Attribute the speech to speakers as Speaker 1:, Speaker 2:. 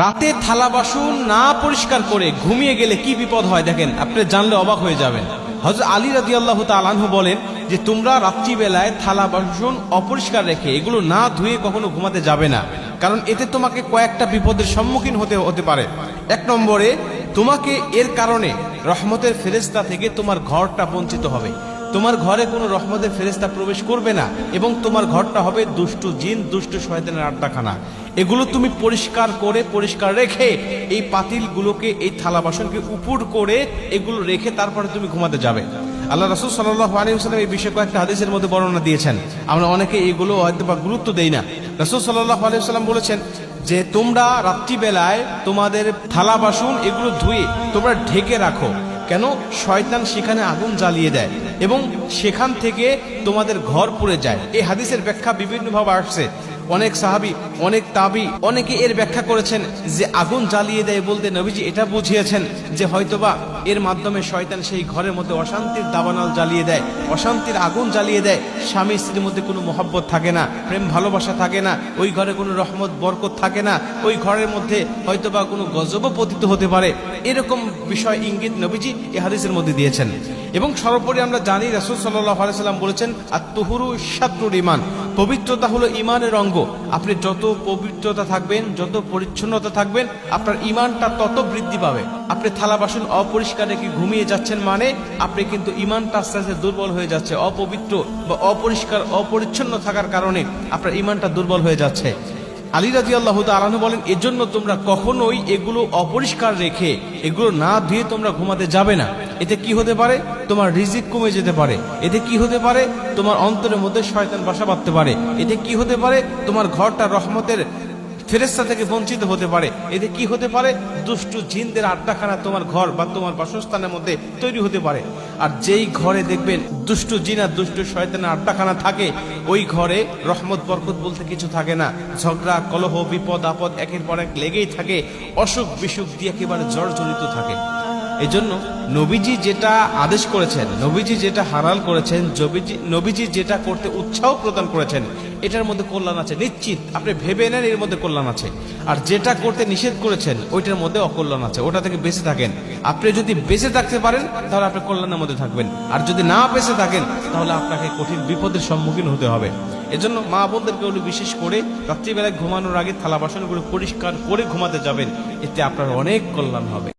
Speaker 1: রাতে থালা বাসন না পরিষ্কার করে ঘুমিয়ে গেলে কি বিপদ হয় দেখেন, আপনি জানলে অবাক হয়ে যাবেন। হযরত আলী রাদিয়াল্লাহু তাআলা আনহু বলেন যে তোমরা রাত্রিবেলায় থালা বাসন অপরিষ্কার রেখে এগুলো না ধুয়ে কখনো ঘুমাতে যাবে না, কারণ এতে তোমাকে কয়েকটা বিপদের সম্মুখীন হতে পারে। এক নম্বরে, তোমাকে এর কারণে রহমতের ফেরেশতা থেকে তোমার ঘরটা বঞ্চিত হবে। তোমার ঘরে কোনো রহমতের ফেরেশতা প্রবেশ করবে না এবং তোমার ঘরটা হবে দুষ্ট জিন, দুষ্ট শয়তানের আড্ডাখানা। এগুলো তুমি পরিষ্কার রেখে এই পাতিলগুলোকে, এই থালা বাসনকে উপর করে এগুলো রেখে তারপরে তুমি ঘুমাতে যাবে। আল্লাহ রাসূল সাল্লাল্লাহু আলাইহি ওয়াসাল্লাম এই বিষয়ে কয়েকটা হাদিসের মধ্যে বর্ণনা দিয়েছেন, আমরা অনেকে এগুলো হয়তো বা গুরুত্ব দেই না। রাসূল সাল্লাল্লাহু আলাইহি ওয়াসাল্লাম বলেছেন যে তোমরা রাত্রিবেলায় তোমাদের থালা বাসন এগুলো ধুয়ে তোমরা ঢেকে রাখো, কেন শয়তান সেখানে আগুন জ্বালিয়ে দেয় এবং সেখান থেকে তোমাদের ঘর পুড়ে যায়। এই হাদিসের ব্যাখ্যা বিভিন্নভাবে আসছে। অনেক সাহাবী, অনেক তাবী, অনেকে এর ব্যাখ্যা করেছেন যে আগুন জ্বালিয়ে দেয় বলতে নবীজি এটা বুঝিয়েছেন যে হয়তোবা এর মাধ্যমে শয়তান সেই ঘরের মধ্যে অশান্তির দাবানল জ্বালিয়ে দেয়, অশান্তির আগুন জ্বালিয়ে দেয়। স্বামী স্ত্রীর মধ্যে কোনো মহব্বত থাকে না, প্রেম ভালোবাসা থাকে না, ওই ঘরে কোনো রহমত বরকত থাকে না, ওই ঘরের মধ্যে হয়তোবা কোনো গজবও পতিত হতে পারে। এরকম বিষয় ইঙ্গিত নবীজি এই হাদিসের মধ্যে দিয়েছেন। এবং সর্বোপরি আমরা জানি রাসূল সাল্লাল্লাহু আলাইহি ওয়াসাল্লাম বলেছেন আত-তুহুরু শাতরুল ঈমান, পবিত্রতা হলো ঈমানের অঙ্গ। আপনি যত পবিত্রতা থাকবেন, যত পরিচ্ছন্নতা থাকবেন, আপনার ঈমানটা তত বৃদ্ধি পাবে। আপনি থালা বাসন অপরিষ্কার রেখে ঘুমিয়ে যাচ্ছেন মানে আপনি কিন্তু ঈমানটা আস্তে আস্তে দুর্বল হয়ে যাচ্ছে। অপবিত্র বা অপরিষ্কার, অপরিচ্ছন্ন থাকার কারণে আপনার ঈমানটা দুর্বল হয়ে যাচ্ছে। আলী রাদিয়াল্লাহু তাআলা আনহু বলেন এজন্য তোমরা কখনোই এগুলো অপরিষ্কার রেখে এগুলো না ধুয়ে তোমরা ঘুমাতে যাবে না। এতে কি হতে পারে? তোমার রিজিক কমে যেতে পারে। এতে কি হতে পারে? তোমার অন্তরের মধ্যে শয়তান বাসা বাঁধতে পারে। এতে কি হতে পারে? তোমার ঘরটা রহমতের ফেরেশতা থেকে বঞ্চিত হতে পারে। এতে কি হতে পারে? দুষ্ট জিনদের আড্ডাখানা তোমার ঘর বা তোমার বাসস্থানের মধ্যে তৈরি হতে পারে। আর যেই ঘরে দেখবেন দুষ্ট জিন আর দুষ্ট শয়তানের আড্ডাখানা থাকে, ওই ঘরে রহমত বরকত বলতে কিছু থাকে না। ঝগড়া, কলহ, বিপদ আপদ একের পর এক লেগেই থাকে, অসুখ বিসুখ দিয়ে একেবারে জর্জরিত থাকে। এজন্য নবীজি যেটা আদেশ করেছেন, নবীজি যেটা হালাল করেছেন, নবীজি যেটা করতে উৎসাহ প্রদান করেছেন, এটার মধ্যে কল্যাণ আছে নিশ্চিত। আপনি ভেবে নেন এর মধ্যে কল্যাণ আছে। আর যেটা করতে নিষেধ করেছেন ওইটার মধ্যে অকল্যাণ আছে, ওটা থেকে বেঁচে থাকেন। আপনি যদি বেঁচে থাকতে পারেন তাহলে আপনি কল্যাণের মধ্যে থাকবেন, আর যদি না বেঁচে থাকেন তাহলে আপনাকে কঠিন বিপদের সম্মুখীন হতে হবে। এজন্য মা বোনদেরকে বিশেষ করে রাত্রিবেলায় ঘুমানোর আগে থালা বাসনগুলো পরিষ্কার করে ঘুমাতে যাবেন, এতে আপনার অনেক কল্যাণ হবে।